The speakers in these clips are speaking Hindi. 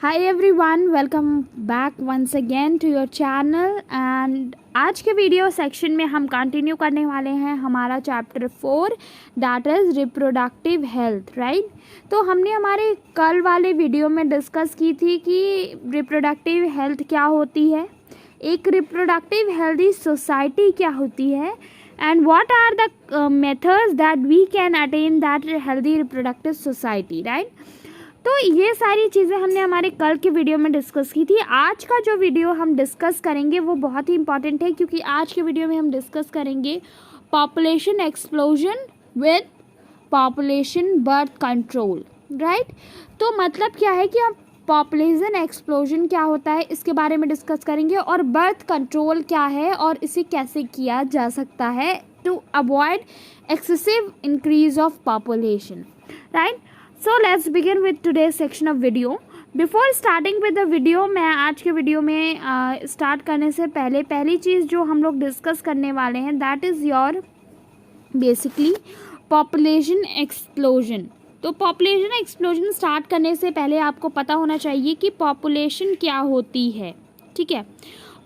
Hi everyone, welcome back once again to your channel. And आज के वीडियो सेक्शन में हम कंटिन्यू करने वाले हैं हमारा chapter 4 that is reproductive health, right. तो हमने हमारे कल वाले वीडियो में डिस्कस की थी कि रिप्रोडक्टिव हेल्थ क्या होती है, एक रिप्रोडक्टिव हेल्दी सोसाइटी क्या होती है, and what are the methods that we can attain that healthy reproductive society, right. तो ये सारी चीज़ें हमने हमारे कल के वीडियो में डिस्कस की थी। आज का जो वीडियो हम डिस्कस करेंगे वो बहुत ही इंपॉर्टेंट है, क्योंकि आज के वीडियो में हम डिस्कस करेंगे population explosion with population birth control, right. तो मतलब क्या है कि हम पॉपुलेशन एक्सप्लोजन क्या होता है इसके बारे में डिस्कस करेंगे, और बर्थ कंट्रोल क्या है और इसे कैसे किया जा सकता है to avoid excessive increase of population, right. So let's begin with today's section of video. Before starting with the video, मैं आज के वीडियो में स्टार्ट करने से पहले पहली चीज़ जो हम लोग डिस्कस करने वाले हैं that is your basically population explosion. तो पॉपुलेशन एक्सप्लोजन स्टार्ट करने से पहले आपको पता होना चाहिए कि पॉपुलेशन क्या होती है, ठीक है।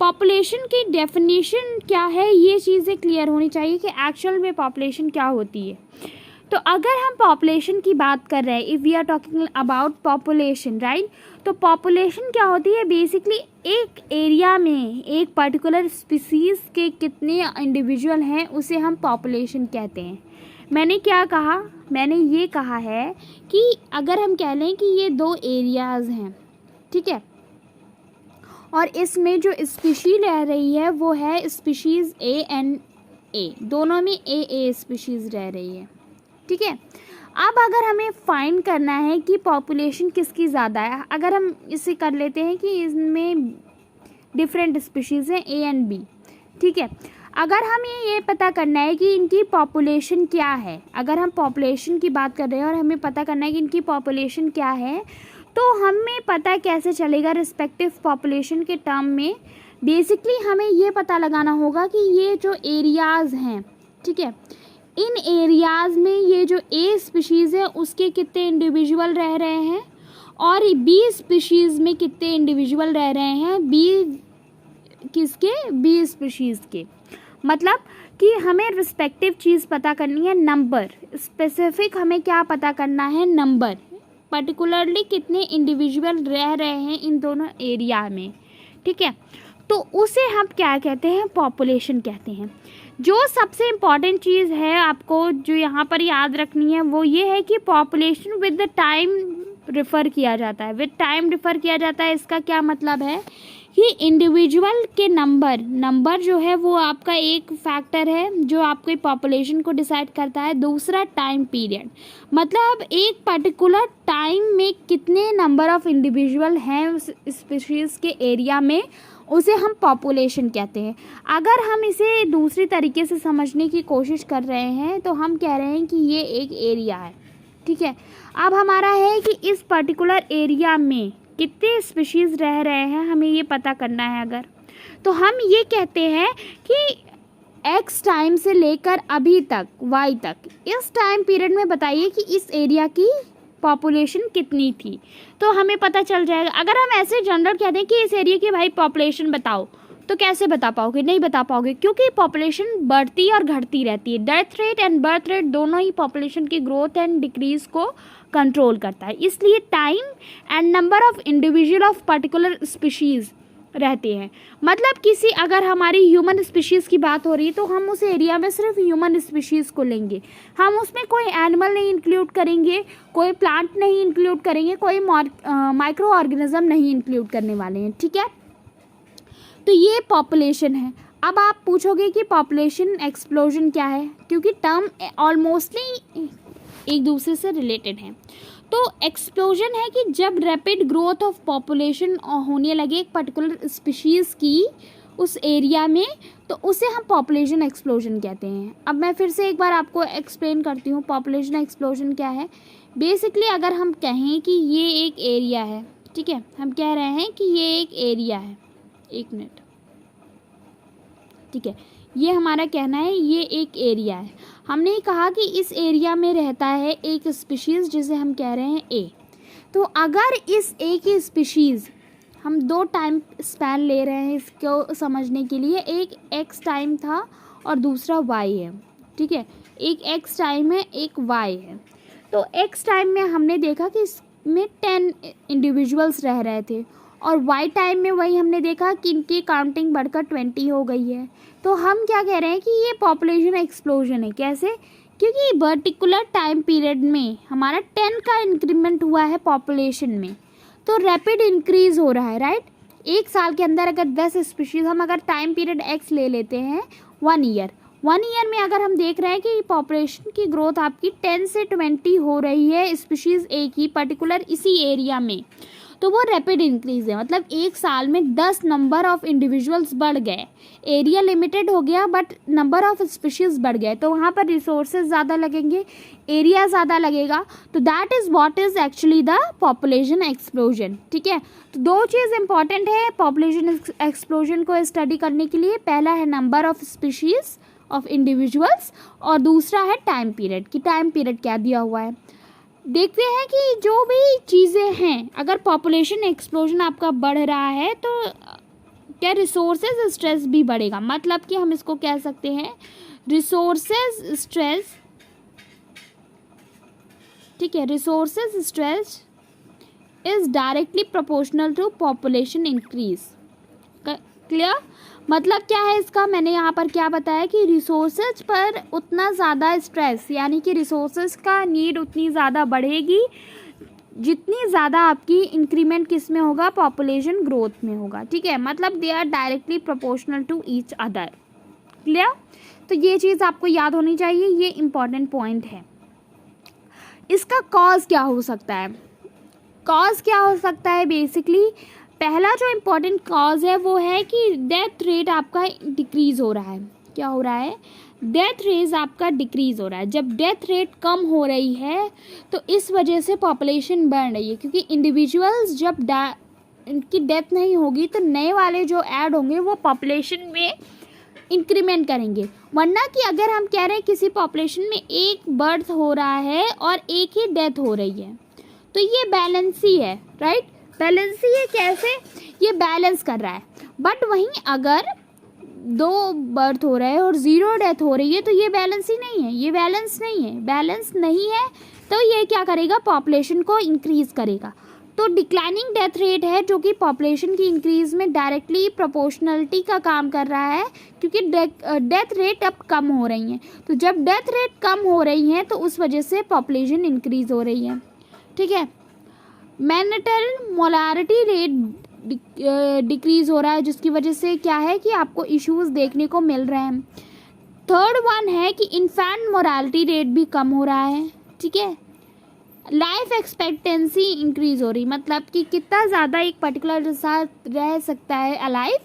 पॉपुलेशन की डेफिनेशन क्या है, ये चीज़ें क्लियर होनी चाहिए कि एक्चुअल में पॉपुलेशन क्या होती है। तो अगर हम पॉपुलेशन की बात कर रहे हैं, if we are talking about population, right, तो पॉपुलेशन क्या होती है बेसिकली एक एरिया में एक पर्टिकुलर स्पीसीज़ के कितने इंडिविजुअल हैं उसे हम पॉपुलेशन कहते हैं। मैंने क्या कहा, मैंने ये कहा है कि अगर हम कह लें कि ये दो एरियाज़ हैं, ठीक है, और इसमें जो स्पीशीज़ रह रही है वो है स्पीशीज़ ए एंड ए, दोनों में ए स्पीशीज़ रह रही है, ठीक है। अब अगर हमें फाइंड करना है कि पॉपुलेशन किसकी ज़्यादा है, अगर हम इसे कर लेते हैं कि इसमें डिफरेंट स्पीशीज़ हैं ए एंड बी, ठीक है। अगर हमें ये पता करना है कि इनकी पॉपुलेशन क्या है, अगर हम पॉपुलेशन की बात कर रहे हैं और हमें पता करना है कि इनकी पॉपुलेशन क्या है, तो हमें पता कैसे चलेगा रिस्पेक्टिव पॉपुलेशन के टर्म में। बेसिकली हमें ये पता लगाना होगा कि ये जो एरियाज़ हैं, ठीक है, इन एरियाज़ में ये जो ए स्पीशीज़ है उसके कितने इंडिविजुअल रह रहे हैं और बी स्पीशीज़ में कितने इंडिविजुअल रह रहे हैं, बी स्पीशीज़ के। मतलब कि हमें रिस्पेक्टिव चीज़ पता करनी है, नंबर, स्पेसिफिक हमें क्या पता करना है, नंबर, पर्टिकुलरली कितने इंडिविजुअल रह रहे हैं इन दोनों एरिया में, ठीक है। तो उसे हम क्या कहते हैं, पॉपुलेशन कहते हैं। जो सबसे इम्पॉर्टेंट चीज़ है आपको जो यहाँ पर याद रखनी है वो ये है कि population with the time refer किया जाता है, विद टाइम रिफ़र किया जाता है। इसका क्या मतलब है कि इंडिविजुअल के नंबर जो है वो आपका एक फैक्टर है जो आपके पॉपुलेशन को डिसाइड करता है। दूसरा टाइम पीरियड, मतलब एक पर्टिकुलर टाइम में कितने नंबर ऑफ इंडिविजुअल हैं उस स्पीशीज़ के एरिया में, उसे हम पॉपुलेशन कहते हैं। अगर हम इसे दूसरी तरीके से समझने की कोशिश कर रहे हैं तो हम कह रहे हैं कि ये एक एरिया है, ठीक है। अब हमारा है कि इस पर्टिकुलर एरिया में कितने स्पीशीज़ रह रहे हैं, हमें ये पता करना है। अगर तो हम ये कहते हैं कि एक्स टाइम से लेकर अभी तक वाई तक, इस टाइम पीरियड में बताइए कि इस एरिया की पॉपुलेशन कितनी थी, तो हमें पता चल जाएगा। अगर हम ऐसे जनरल कहते हैं कि इस एरिया की भाई पॉपुलेशन बताओ, तो कैसे बता पाओगे, नहीं बता पाओगे, क्योंकि पॉपुलेशन बढ़ती और घटती रहती है। Death rate and birth rate दोनों ही पॉपुलेशन की ग्रोथ एंड डिक्रीज को कंट्रोल करता है। इसलिए time and number of individual of particular species रहते हैं। मतलब किसी अगर हमारी ह्यूमन स्पीशीज़ की बात हो रही है तो हम उस एरिया में सिर्फ ह्यूमन स्पीशीज़ को लेंगे, हम उसमें कोई एनिमल नहीं इंक्लूड करेंगे, कोई प्लांट नहीं इंक्लूड करेंगे, कोई माइक्रो ऑर्गेनिज्म नहीं इंक्लूड करने वाले हैं, ठीक है। तो ये पॉपुलेशन है। अब आप पूछोगे कि पॉपुलेशन एक्सप्लोजन क्या है, क्योंकि टर्म ऑलमोस्टली एक दूसरे से रिलेटेड हैं। तो एक्सप्लोजन है कि जब रैपिड ग्रोथ ऑफ पॉपुलेशन होने लगे एक पर्टिकुलर स्पीशीज़ की उस एरिया में, तो उसे हम पॉपुलेशन एक्सप्लोजन कहते हैं। अब मैं फिर से एक बार आपको एक्सप्लेन करती हूँ पॉपुलेशन एक्सप्लोजन क्या है। बेसिकली अगर हम कहें कि ये एक एरिया है, ठीक है, हम कह रहे हैं कि ये एक एरिया है, एक मिनट, ठीक है, ये हमारा कहना है ये एक एरिया है। हमने कहा कि इस एरिया में रहता है एक स्पीशीज़ जिसे हम कह रहे हैं ए। तो अगर इस एक ही स्पीशीज़, हम दो टाइम स्पैन ले रहे हैं इसको समझने के लिए, एक एक्स टाइम था और दूसरा वाई है, ठीक है, एक एक्स टाइम है एक वाई है। तो एक्स टाइम में हमने देखा कि इसमें 10 इंडिविजुअल्स रह रहे थे और वाई टाइम में वही हमने देखा कि इनकी काउंटिंग बढ़कर 20 हो गई है। तो हम क्या कह रहे हैं कि ये पॉपुलेशन एक्सप्लोजन है। कैसे? क्योंकि पर्टिकुलर टाइम पीरियड में हमारा 10 का इंक्रीमेंट हुआ है पॉपुलेशन में, तो रैपिड इंक्रीज हो रहा है, राइट। एक साल के अंदर अगर 10 स्पीशीज़, हम अगर टाइम पीरियड एक्स ले लेते हैं 1 ईयर में अगर हम देख रहे हैं कि पॉपुलेशन की ग्रोथ आपकी 10 से 20 हो रही है स्पीशीज़ एक ही पर्टिकुलर इसी एरिया में, तो वो रैपिड इंक्रीज है। मतलब एक साल में 10 नंबर ऑफ इंडिविजुअल्स बढ़ गए, एरिया लिमिटेड हो गया बट नंबर ऑफ स्पीशीज़ बढ़ गए, तो वहाँ पर रिसोर्सेज ज़्यादा लगेंगे, एरिया ज़्यादा लगेगा। तो that is what is actually the population explosion, ठीक है। तो दो चीज़ इंपॉर्टेंट है पॉपुलेशन एक्सप्लोजन को स्टडी करने के लिए। पहला है number of species of individuals और दूसरा है टाइम पीरियड, कि टाइम पीरियड क्या दिया हुआ है। देखते हैं कि जो भी चीज़ें हैं, अगर पॉपुलेशन एक्सप्लोजन आपका बढ़ रहा है तो क्या रिसोर्सेज स्ट्रेस भी बढ़ेगा। मतलब कि हम इसको कह सकते हैं रिसोर्सेज स्ट्रेस, ठीक है, resources stress is directly proportional to population increase. Clear? मतलब क्या है इसका, मैंने यहाँ पर क्या बताया कि रिसोर्सेज पर उतना ज़्यादा स्ट्रेस, यानी कि रिसोर्सेज का नीड उतनी ज़्यादा बढ़ेगी जितनी ज़्यादा आपकी इंक्रीमेंट किस में होगा, पॉपुलेशन ग्रोथ में होगा, ठीक है। मतलब they are directly proportional to each other. Clear? तो ये चीज़ आपको याद होनी चाहिए, ये इम्पॉर्टेंट पॉइंट है। इसका कॉज क्या हो सकता है? कॉज क्या हो सकता है? बेसिकली पहला जो इम्पोर्टेंट कॉज है वो है कि डेथ रेट आपका डिक्रीज़ हो रहा है। क्या हो रहा है? डेथ रेट आपका डिक्रीज़ हो रहा है। जब डेथ रेट कम हो रही है तो इस वजह से पॉपुलेशन बढ़ रही है, क्योंकि इंडिविजुअल्स जब इनकी डेथ नहीं होगी तो नए वाले जो ऐड होंगे वो पॉपुलेशन में इंक्रीमेंट करेंगे। वरना कि अगर हम कह रहे हैं किसी पॉपुलेशन में एक बर्थ हो रहा है और एक ही डेथ हो रही है, तो ये बैलेंस ही है, राइट। बैलेंस ही है। कैसे? ये बैलेंस कर रहा है। बट वहीं अगर 2 बर्थ हो रहा है और 0 डेथ हो रही है तो ये बैलेंस ही नहीं है, ये बैलेंस नहीं है। बैलेंस नहीं है तो ये क्या करेगा, पॉपुलेशन को इंक्रीज करेगा। तो डिक्लाइनिंग डेथ रेट है जो कि पॉपुलेशन की इंक्रीज में डायरेक्टली प्रोपोर्शनलिटी का काम कर रहा है, क्योंकि डेथ रेट अब कम हो रही हैं। तो जब डेथ रेट कम हो रही हैं तो उस वजह से पॉपुलेशन इंक्रीज हो रही है, ठीक है। मैनेटल मोलारिटी रेट डिक्रीज हो रहा है, जिसकी वजह से क्या है कि आपको इश्यूज देखने को मिल रहे हैं। थर्ड वन है कि इन्फेंट मोरालिटी रेट भी कम हो रहा है, ठीक है। लाइफ एक्सपेक्टेंसी इंक्रीज हो रही, मतलब कि कितना ज़्यादा एक पर्टिकुलर साथ रह सकता है अलाइव,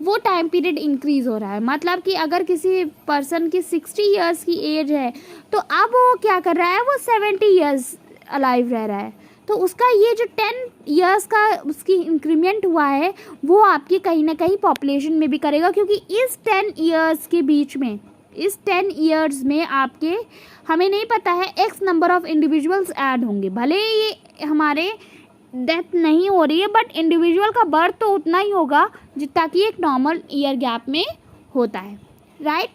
वो टाइम पीरियड इंक्रीज हो रहा है। मतलब कि अगर किसी पर्सन की 60 ईयर्स की एज है तो अब वो क्या कर रहा है, वो 70 ईयर्स अलाइव रह रहा है। तो उसका ये जो 10 ईयर्स का उसकी इंक्रीमेंट हुआ है वो आपकी कहीं ना कहीं पॉपुलेशन में भी करेगा, क्योंकि इस 10 ईयर्स के बीच में, इस 10 ईयर्स में आपके, हमें नहीं पता है, x number of individuals add होंगे। भले ये हमारे डेथ नहीं हो रही है बट इंडिविजुअल का बर्थ तो उतना ही होगा जितना कि एक नॉर्मल ईयर गैप में होता है, राइट।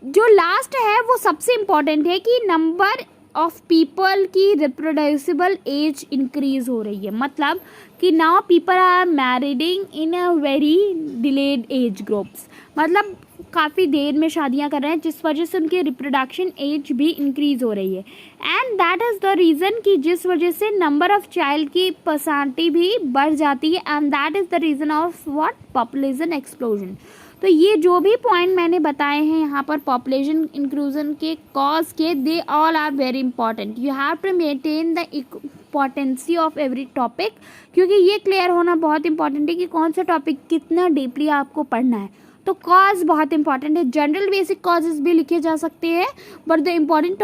जो लास्ट है वो सबसे इम्पॉर्टेंट है कि नंबर ऑफ पीपल की रिप्रोड्यूसिबल एज इंक्रीज हो रही है। मतलब कि now people are marrying in a very delayed age groups, मतलब काफ़ी देर में शादियां कर रहे हैं, जिस वजह से उनकी रिप्रोडक्शन एज भी इंक्रीज हो रही है। And that is the reason कि जिस वजह से नंबर ऑफ चाइल्ड की परसेंटेज भी बढ़ जाती है, and that is the reason of what, population explosion. तो ये जो भी पॉइंट मैंने बताए हैं यहाँ पर पॉपुलेशन इंक्लूजन के कॉज के, they all are very important. You have to maintain the importancy of every topic, क्योंकि ये क्लियर होना बहुत इंपॉर्टेंट है कि कौन सा टॉपिक कितना डीपली आपको पढ़ना है। तो कॉज बहुत इंपॉर्टेंट है। जनरल बेसिक कॉजेज भी लिखे जा सकते हैं, but the important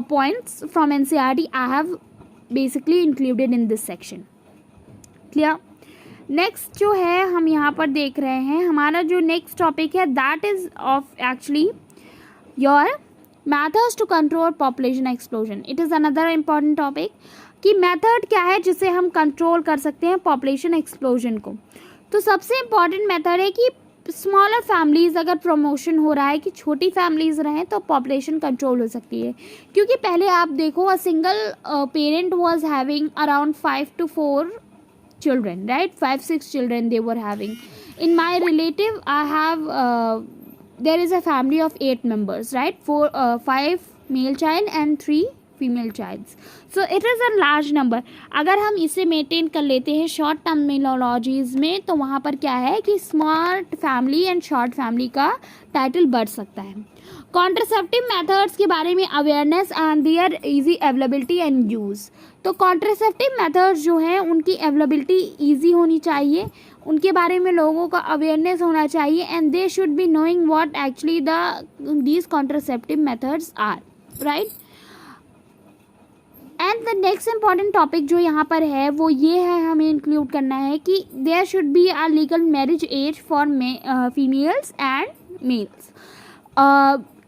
points from NCERT I have basically included in this section. Clear? Next जो है हम यहाँ पर देख रहे हैं, हमारा जो नेक्स्ट टॉपिक है that is of actually your methods to control population explosion, it is another important topic कि मेथड क्या है जिससे हम कंट्रोल कर सकते हैं पॉपुलेशन एक्सप्लोजन को। तो सबसे इम्पॉर्टेंट मेथड है कि स्मॉलर फैमिलीज़, अगर प्रमोशन हो रहा है कि छोटी फैमिलीज़ रहें तो पॉपुलेशन कंट्रोल हो सकती है। क्योंकि पहले आप देखो, a single parent was having around 5 to 4 children, right? 5-6 children they were having. In my relative, I have there is a family of 8 members, right? 5 male child and 3 female childs, so it is a large number. अगर हम इसे मेंटेन कर लेते हैं शॉर्ट टर्मिनोलॉजीज़ में, तो वहाँ पर क्या है कि smart family and short family का टाइटल बढ़ सकता है। कॉन्ट्रासेप्टिव मेथड्स के बारे में awareness and their easy availability and use. तो कॉन्ट्रासेप्टिव मेथड्स जो हैं उनकी अवेलेबिलिटी ईजी होनी चाहिए, उनके बारे में लोगों का अवेयरनेस होना चाहिए, and they should be knowing what actually these contraceptive methods are, right. And the next important topic जो यहाँ पर है वो ये है, हमें इंक्लूड करना है कि there should be a legal marriage age for females and males.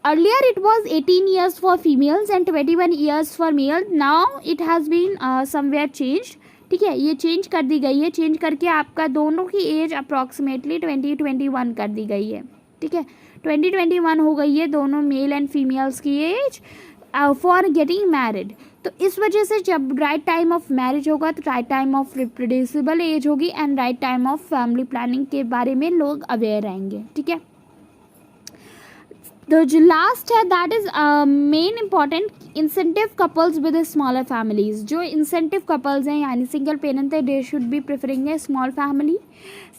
Earlier it was 18 years for females and 21 years for male. Now it has been somewhere changed. ठीक है, ये चेंज कर दी गई है, चेंज करके आपका दोनों की एज अप्रॉक्सीमेटली 20-21 कर दी गई है। ठीक है, 20-21 हो गई है दोनों मेल एंड फीमेल्स की एज फॉर गेटिंग मैरिड। तो इस वजह से जब राइट टाइम ऑफ मैरिज होगा तो right time of reproducible age होगी and right time of family planning के बारे में लोग अवेयर रहेंगे। ठीक है, तो जो लास्ट है that is main important incentive couples with smaller families. जो इंसेंटिव कपल्स हैं यानी सिंगल पेरेंट है, they should be preferring a small family.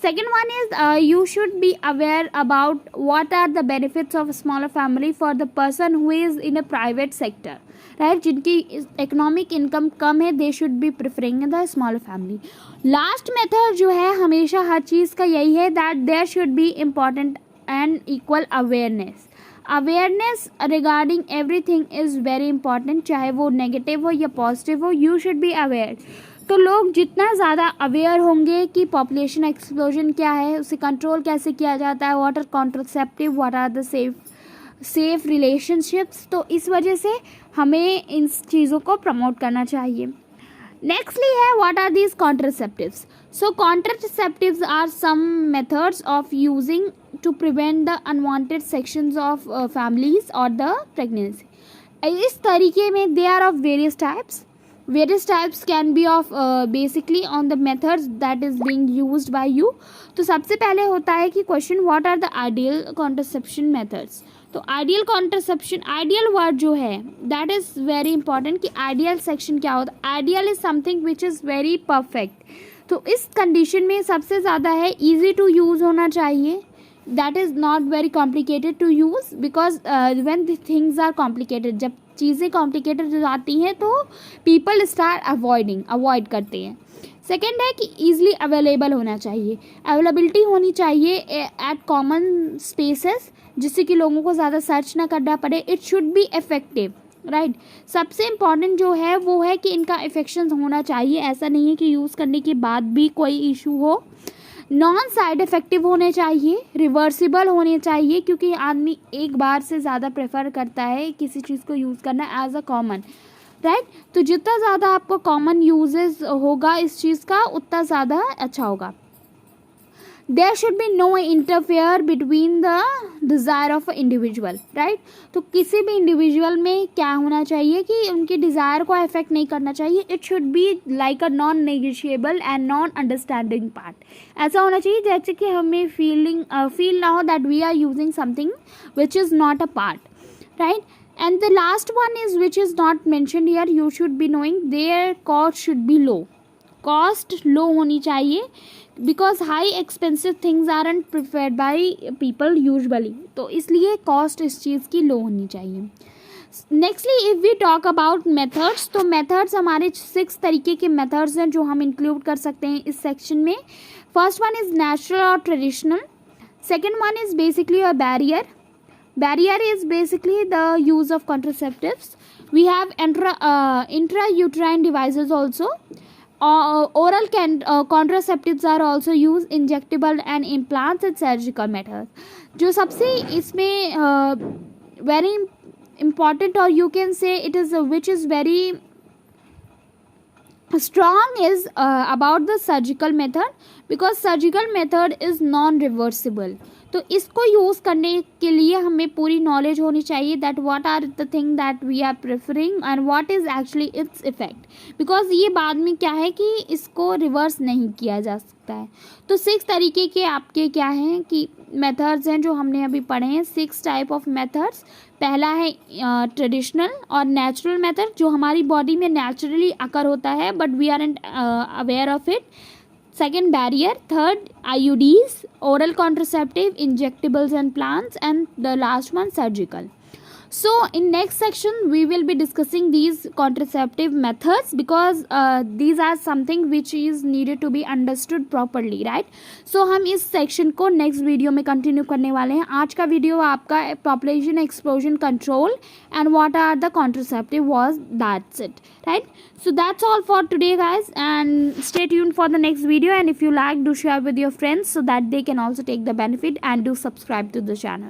Second one is you should be aware about what are the benefits of smaller family for the person who is in a private sector, right, जिनकी इकोनॉमिक इनकम कम है, they should be preferring the smaller family. Last method जो है हमेशा हर चीज़ का यही है that there should be important and equal awareness. Awareness regarding everything is very important, चाहे वो नेगेटिव हो या पॉजिटिव हो, यू शुड बी अवेयर। तो लोग जितना ज़्यादा अवेयर होंगे कि पॉपुलेशन एक्सप्लोजन क्या है, उसे कंट्रोल कैसे किया जाता है, what are contraceptive, what are the safe relationships, तो इस वजह से हमें इन चीज़ों को प्रमोट करना चाहिए। नेक्स्टली है what are these contraceptives. So contraceptives are some methods of using to prevent the unwanted sections of families or the pregnancy. इस तरीके में they are of various types. Various types can be of basically on the methods that is being used by you. तो सबसे पहले होता है कि question what are the ideal contraception methods. तो आइडियल कॉन्ट्रासेप्शन, आइडियल वर्ड जो है दैट इज़ वेरी इंपॉर्टेंट कि आइडियल सेक्शन क्या होता है। Ideal is something which is very perfect. तो इस कंडीशन में सबसे ज़्यादा है ईजी टू यूज़ होना चाहिए, that is not very complicated to use because when the things are complicated, जब चीज़ें complicated हो जाती हैं तो people start avoid करते हैं। सेकेंड है कि easily available होना चाहिए, अवेलेबिलिटी होनी चाहिए at common spaces जिससे कि लोगों को ज़्यादा सर्च ना करना पड़े। It should be effective, right. सबसे इम्पॉर्टेंट जो है वो है कि इनका इफेक्शन होना चाहिए, ऐसा नहीं है कि यूज़ करने के बाद भी कोई इशू हो। नॉन साइड इफेक्टिव होने चाहिए, रिवर्सिबल होने चाहिए, क्योंकि आदमी एक बार से ज़्यादा प्रेफर करता है किसी चीज़ को यूज़ करना एज अ कॉमन, राइट। तो जितना ज़्यादा आपको कॉमन यूजेस होगा इस चीज़ का उतना ज़्यादा अच्छा होगा। There should be no interfere between the desire of individual, right. तो किसी भी इंडिविजुअल में क्या होना चाहिए कि उनके डिज़ायर को अफेक्ट नहीं करना चाहिए। It should be like a non negotiable and non understanding part. ऐसा होना चाहिए जैसे कि हमें फील ना हो that we are using something which is not a part, right. And the last one is which is not mentioned here, you should be knowing their cost should be low. Cost low होनी चाहिए because high expensive things are and preferred by people usually, तो इसलिए कॉस्ट इस चीज़ की लो होनी चाहिए। Nextly if we talk about methods, तो मेथड्स हमारे 6 तरीके के मेथड्स हैं जो हम इंक्लूड कर सकते हैं इस सेक्शन में। फर्स्ट वन इज़ नेचुरल और traditional. Second one is basically a barrier. Barrier is basically the use of contraceptives. We have intrauterine devices also. Oral contraceptives are also used, injectable and implants and surgical methods. जो सबसे इसमें very important, or you can say it is which is very strong is about the surgical method, because surgical method is non reversible. तो इसको यूज़ करने के लिए हमें पूरी नॉलेज होनी चाहिए that what are the thing that we are preferring and what is actually its effect, because ये बाद में क्या है कि इसको रिवर्स नहीं किया जा सकता है. तो 6 तरीके के आपके क्या हैं कि मेथड्स हैं जो हमने अभी पढ़े हैं, 6 टाइप ऑफ मेथड्स. पहला है ट्रेडिशनल और नेचुरल मेथड, जो हमारी बॉडी में नेचुरली अकर होता है but we are aren't aware of it. Second, barrier. Third, IUDs, oral contraceptive, injectables and plants, and the last one, surgical. So in next section we will be discussing these contraceptive methods, because these are something which is needed to be understood properly, right? So हम इस section को next video में continue करने वाले हैं. आज का video आपका population explosion control and what are the contraceptive was, that's it, right? So that's all for today guys, and stay tuned for the next video, and if you like, do share with your friends so that they can also take the benefit, and do subscribe to the channel.